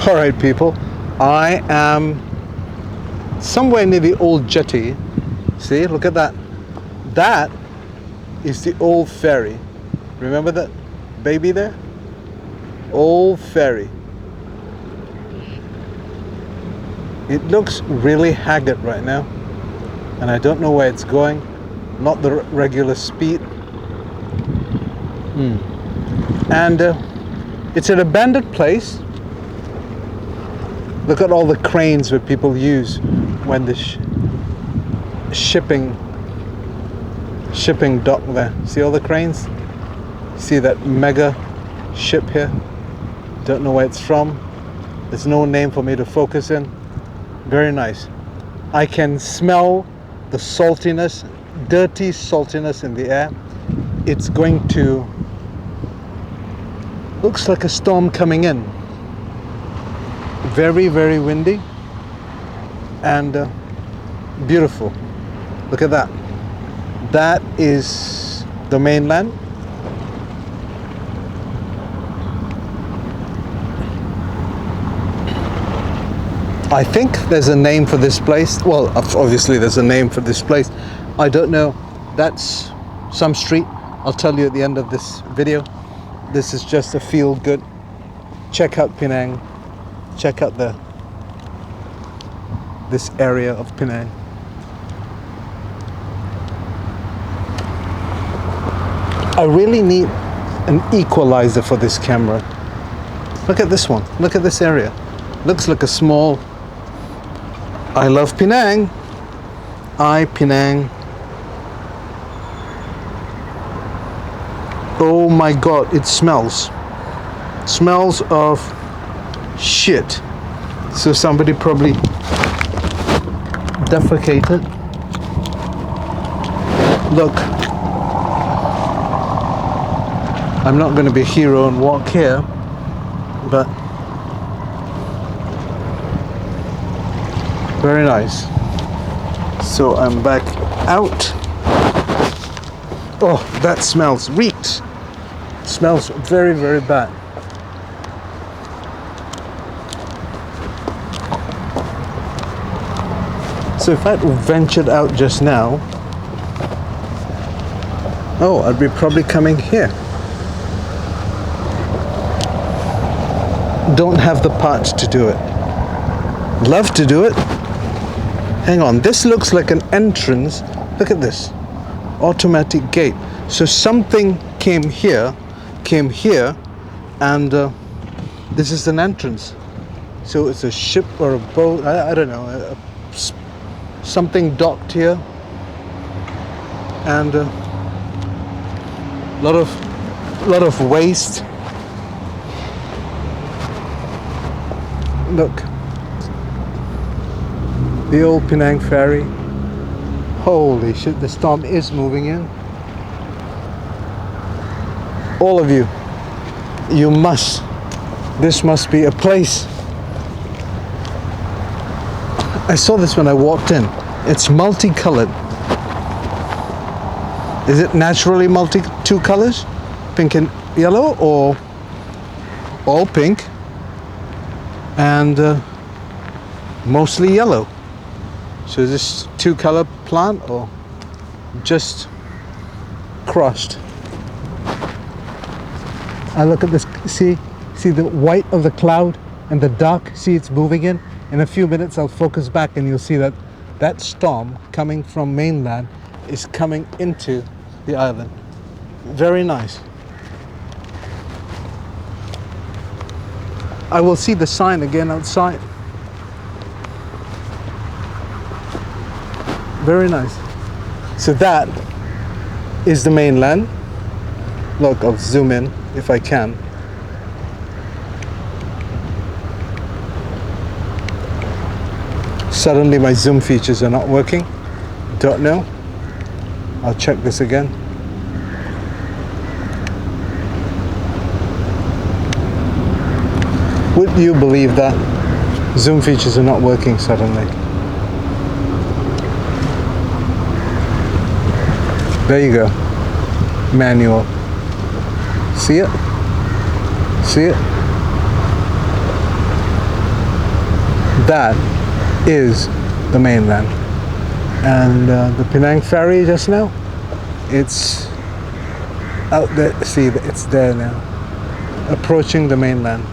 All right, people, I am somewhere near the old jetty. See, look at that. That is the old ferry. Remember that baby there? Old ferry. It looks really haggard right now, and I don't know where it's going. Not the regular speed. And it's an abandoned place. Look at all the cranes that people use when the shipping dock there. See all the cranes? See that mega ship here? Don't know where it's from. There's no name for me to focus in. Very nice. I can smell the saltiness, dirty saltiness in the air. It's going to, looks like a storm coming in. Very, very windy and beautiful. Look at that. That is the mainland. I think there's a name for this place. Well, obviously there's a name for this place. I don't know. That's some street. I'll tell you at the end of this video. This is just a feel good. Check out Penang. Check out this area of Penang. I really need an equalizer for this camera. Look at this one. Look at this area. Looks like a small. I love Penang. Penang. Oh my God, it smells. Smells of shit. So somebody probably defecated. Look, I'm not going to be a hero and walk here, but very nice. So I'm back out. Oh, that reeks. Smells very, very bad. So if I'd ventured out just now, oh, I'd be probably coming here. Don't have the parts to do it. Love to do it. Hang on, this looks like an entrance. Look at this. Automatic gate. So something came here, and this is an entrance. So it's a ship or a boat, I don't know, something docked here, and a lot of waste. Look, the old Penang ferry. Holy shit, the storm is moving in. All of you, this must be a place. I saw this when I walked in. It's multicolored. Is it naturally two colors? Pink and yellow, or all pink and mostly yellow? So is this two-color plant or just crushed? I look at this, see the white of the cloud and the dark, see it's moving in. In a few minutes I'll focus back and you'll see that storm coming from mainland is coming into the island. Very nice. I will see the sign again outside. Very nice. So that is the mainland. Look, I'll zoom in if I can. Suddenly my zoom features are not working. Don't know. I'll check this again. Would you believe that zoom features are not working suddenly? There you go. Manual. See it? See it? That is the mainland. And the Penang ferry just now, it's out there. See, it's there now, approaching the mainland.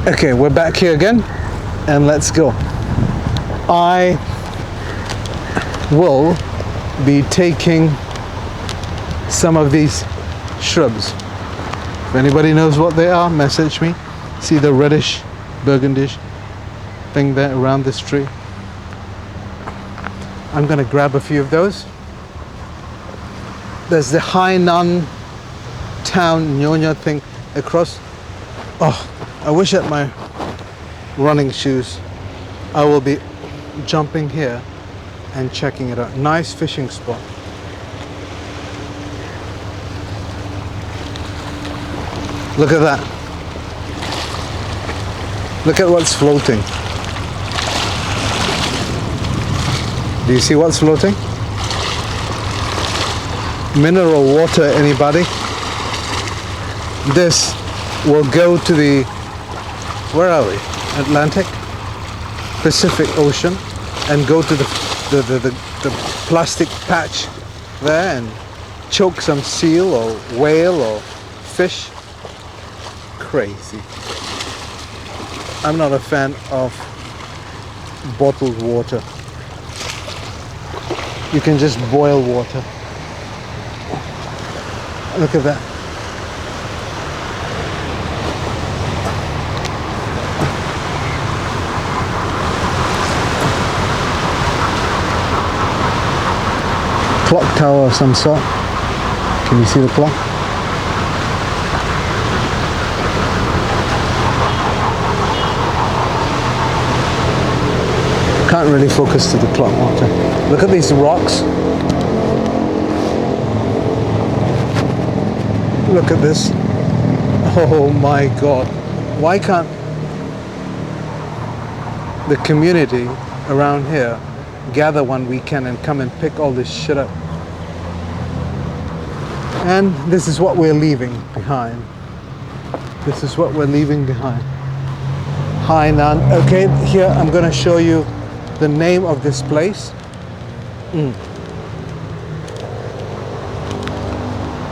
Okay, we're back here again, and let's go. I will be taking some of these shrubs. If anybody knows what they are, message me. See the reddish, burgundish thing there around this tree? I'm gonna grab a few of those. There's the Hainan town Nyonya thing across. Oh, I wish I had my running shoes. I will be jumping here and checking it out. Nice fishing spot. Look at that. Look at what's floating. Do you see what's floating? Mineral water, anybody? This will go to the, where are we? Atlantic? Pacific Ocean, and go to the plastic patch there and choke some seal or whale or fish. Crazy. I'm not a fan of bottled water. You can just boil water. Look at that. Clock tower of some sort. Can you see the clock? Can't really focus to the clock water. Look at these rocks. Look at this. Oh my God. Why can't the community around here gather one weekend and come and pick all this shit up? And this is what we're leaving behind. This is what we're leaving behind. Hainan. Okay, here I'm going to show you the name of this place.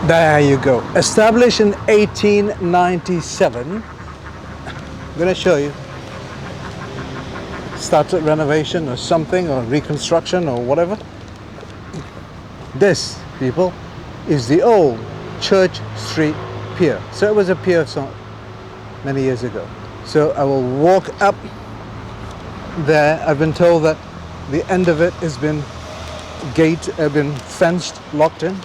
There you go. Established in 1897. I'm going to show you. Started renovation or something, or reconstruction or whatever. This, people, is the old Church Street Pier. So it was a pier so many years ago. So I will walk up there. I've been told that the end of it has been been fenced, locked in.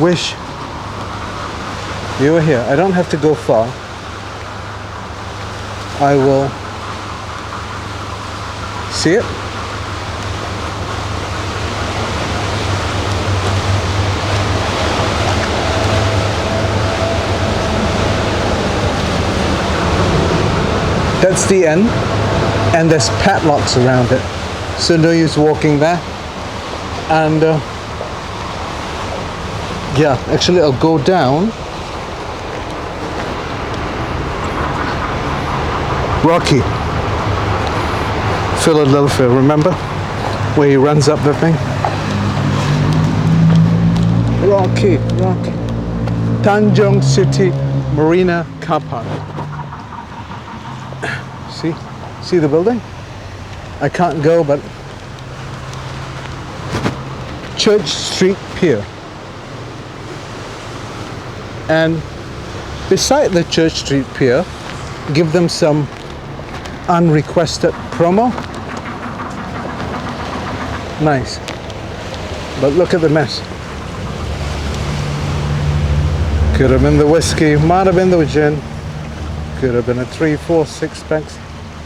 Wish you were here. I don't have to go far. I will see it. That's the end, and there's padlocks around it, so no use walking there. And yeah, actually I'll go down. Rocky, Philadelphia, remember? Where he runs up the thing? Rocky. Tanjong City Marina car park. See the building? I can't go, but Church Street Pier. And beside the Church Street Pier, give them some unrequested promo. Nice. But look at the mess. Could have been the whiskey, might have been the gin, could have been a 3, 4, 6 packs.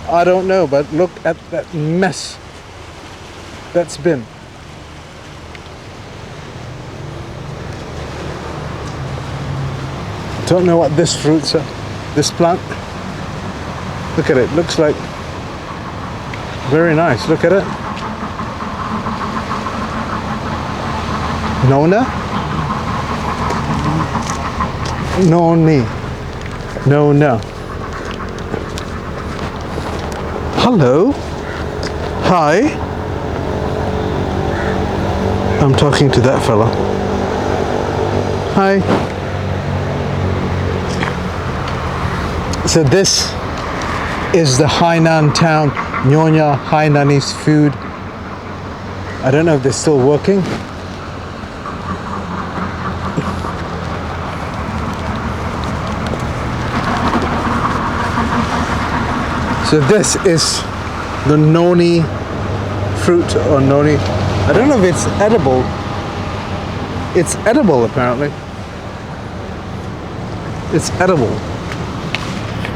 I don't know, but look at that mess that's been. Don't know what this fruits are. This plant. Look at it. Looks like very nice. Look at it. Nona. No knee. No, no. Hello. Hi. I'm talking to that fella. Hi. So this is the Hainan town, Nyonya Hainanese food. I don't know if they're still working. So this is the noni fruit or noni. I don't know if it's edible. It's edible apparently. It's edible.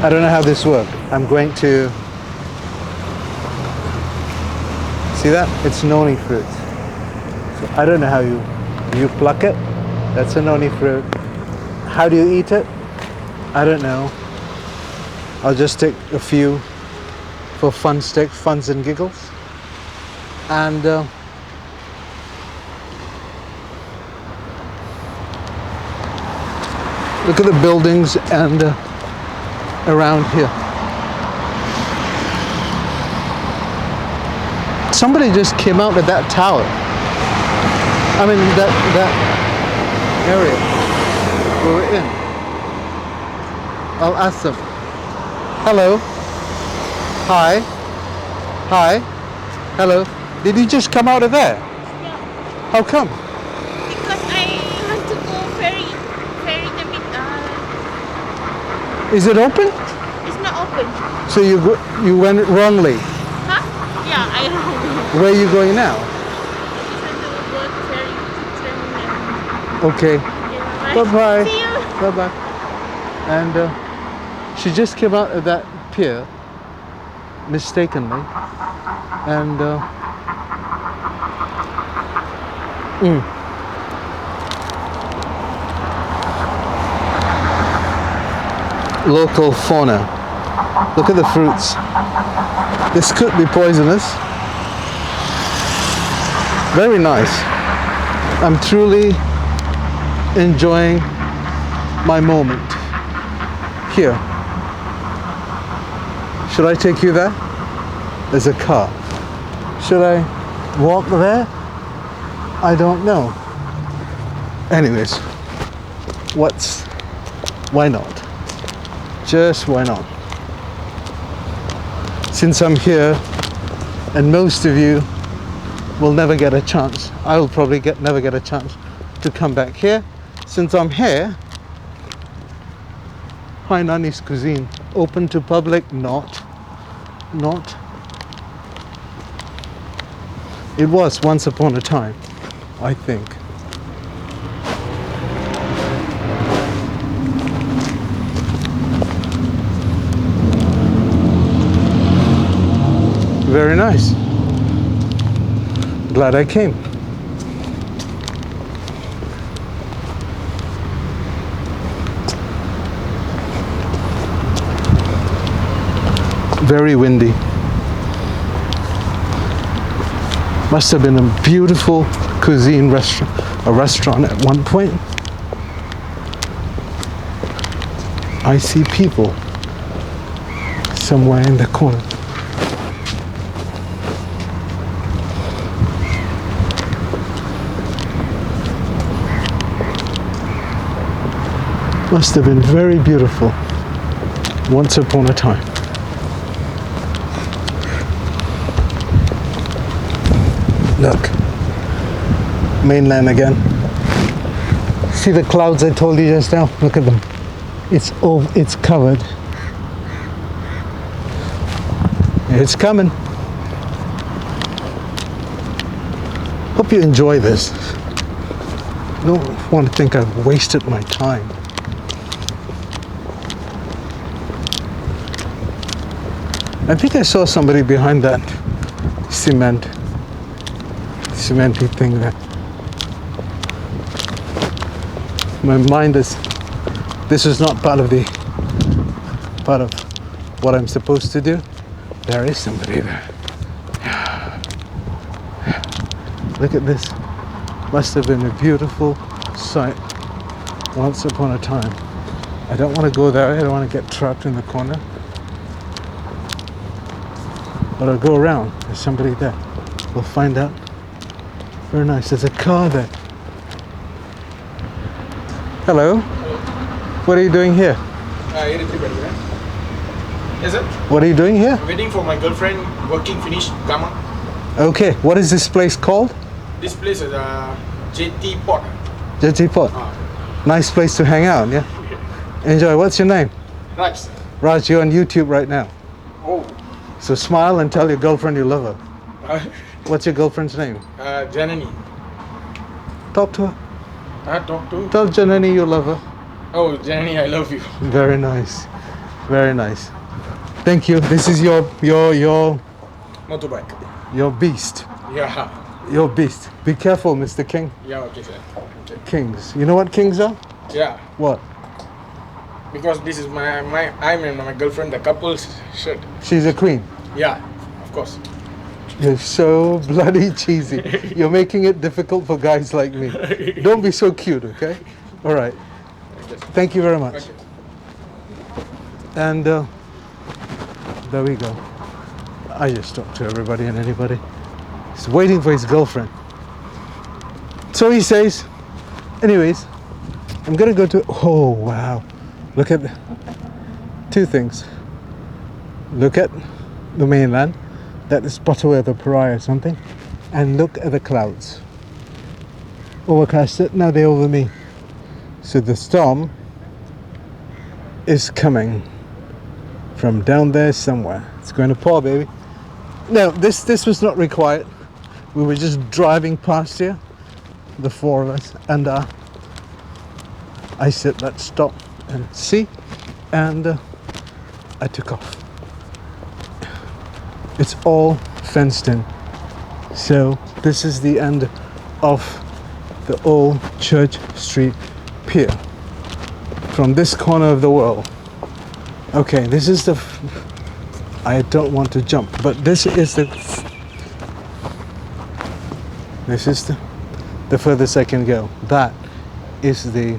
I don't know how this works. I'm going to see that? It's noni fruit. So I don't know how you pluck it. That's a noni fruit. How do you eat it? I don't know. I'll just take a few for funs and giggles. And look at the buildings and around here. Somebody just came out of that tower. I mean that area we were in. I'll ask them. Hello. Hi. Hi. Hello. Did you just come out of there? Yeah. How come? Because I want to go ferry the bit. Is it open? It's not open. So you went wrongly. Huh? Yeah, I wrong. Where are you going now? I want to go to ferry terminal. Okay. Yeah, Bye bye. See you. Bye bye. And she just came out of that pier mistakenly, and local fauna. Look at the fruits. This could be poisonous. Very nice. I'm truly enjoying my moment here. Should I take you there? There's a car. Should I walk there? I don't know. Anyways, why not? Just why not? Since I'm here, and most of you will never get a chance, I will probably never get a chance to come back here. Since I'm here, Hainanese cuisine, open to public? Not. It was once upon a time, I think. Very nice. Glad I came. Very windy. Must have been a beautiful cuisine restaurant at one point. I see people somewhere in the corner. Must have been very beautiful once upon a time. Look, mainland again. See the clouds I told you just now? Look at them. It's covered. It's coming. Hope you enjoy this. I don't want to think I've wasted my time. I think I saw somebody behind that cementy thing there. My mind is, this is not part of what I'm supposed to do. There is somebody there. Look at this. Must have been a beautiful sight Once upon a time. I don't want to go there. I don't want to get trapped in the corner. But I'll go around. There's somebody there. We'll find out. Very nice. There's a car there. Hello. What are you doing here? Yes, sir. What are you doing here? Waiting for my girlfriend, working finish, Gamma. Okay. What is this place called? This place is JT Port. JT Port. Nice place to hang out, yeah? Enjoy. What's your name? Right. Raj, you're on YouTube right now. Oh. So smile and tell your girlfriend you love her. Uh, What's your girlfriend's name? Janani. Talk to her. Talk to. Tell Janani you love her. Oh, Janani, I love you. Very nice. Very nice. Thank you. This is your Motorbike. beast. Yeah. Your beast. Be careful, Mr. King. Yeah, okay, sir. Okay. Kings. You know what kings are? Yeah. What? Because this is I'm and my girlfriend, the couple's shirt. She's a queen. Yeah, of course. You're so bloody cheesy. You're making it difficult for guys like me. Don't be so cute, okay? All right. Thank you very much. Okay. And there we go. I just talk to everybody and anybody. He's waiting for his girlfriend. So he says, anyways, I'm gonna go to, oh wow. Look at two things. Look at the mainland. That is Butterworth or Pariah or something. And look at the clouds. Overcasted, now they're over me. So the storm is coming from down there somewhere. It's going to pour, baby. No, this was not required. We were just driving past here, the four of us, and I said, let's stop and see, and I took off. It's all fenced in. So this is the end of the old Church Street Pier from this corner of the world. Okay, this is the I don't want to jump, but this is the furthest I can go. That is the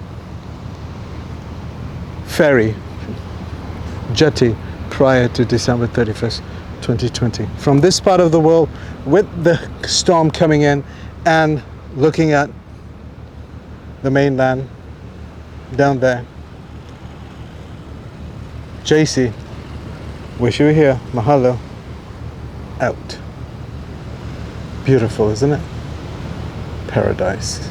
ferry jetty prior to December 31st 2020. From this part of the world, with the storm coming in and looking at the mainland down there. JC, wish you were here. Mahalo. Out. Beautiful, isn't it? Paradise.